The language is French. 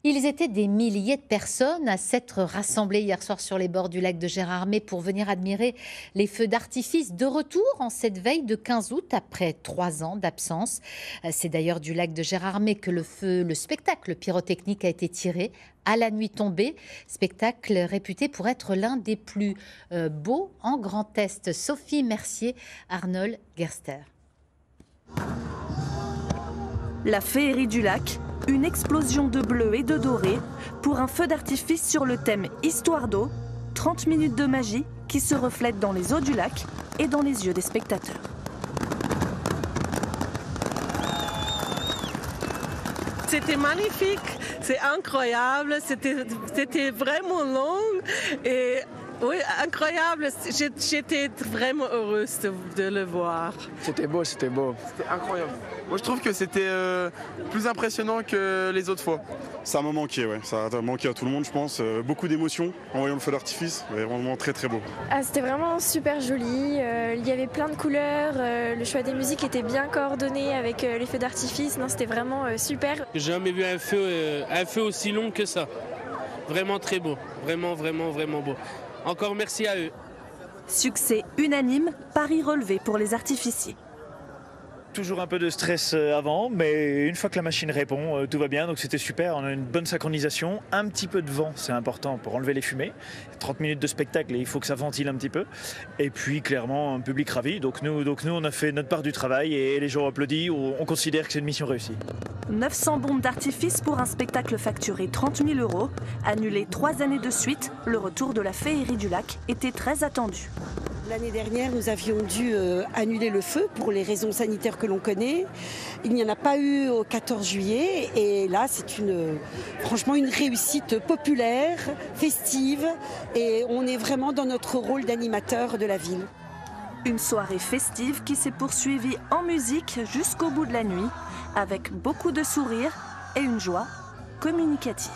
Ils étaient des milliers de personnes à s'être rassemblées hier soir sur les bords du lac de Gérardmer pour venir admirer les feux d'artifice de retour en cette veille de 15 août après 3 ans d'absence. C'est d'ailleurs du lac de Gérardmer que le spectacle pyrotechnique a été tiré à la nuit tombée. Spectacle réputé pour être l'un des plus beaux en Grand Est. Sophie Mercier, Arnold Gerster. La féerie du lac, une explosion de bleu et de doré pour un feu d'artifice sur le thème Histoire d'eau, 30 minutes de magie qui se reflètent dans les eaux du lac et dans les yeux des spectateurs. C'était magnifique, c'est incroyable, c'était vraiment long et oui, incroyable. J'étais vraiment heureuse de le voir. C'était beau, c'était incroyable. Moi je trouve que c'était plus impressionnant que les autres fois. Ça m'a manqué, ouais. Ça a manqué à tout le monde, je pense. Beaucoup d'émotions en voyant le feu d'artifice. Vraiment très très beau. C'était vraiment super joli. Il y avait plein de couleurs. Le choix des musiques était bien coordonné avec les feux d'artifice. Non, c'était vraiment super. J'ai jamais vu un feu aussi long que ça. Vraiment très beau. Vraiment beau. Encore merci à eux. Succès unanime, pari relevé pour les artificiers. Toujours un peu de stress avant, mais une fois que la machine répond, tout va bien, donc c'était super. On a une bonne synchronisation, un petit peu de vent, c'est important pour enlever les fumées. 30 minutes de spectacle et il faut que ça ventile un petit peu. Et puis clairement, un public ravi. Donc nous on a fait notre part du travail et les gens ont applaudi. On considère que c'est une mission réussie. 900 bombes d'artifice pour un spectacle facturé 30 000 €. Annulé 3 années de suite, le retour de la féerie du lac était très attendu. L'année dernière, nous avions dû annuler le feu pour les raisons sanitaires que l'on connaît. Il n'y en a pas eu au 14 juillet et là, c'est franchement une réussite populaire, festive et on est vraiment dans notre rôle d'animateur de la ville. Une soirée festive qui s'est poursuivie en musique jusqu'au bout de la nuit avec beaucoup de sourires et une joie communicative.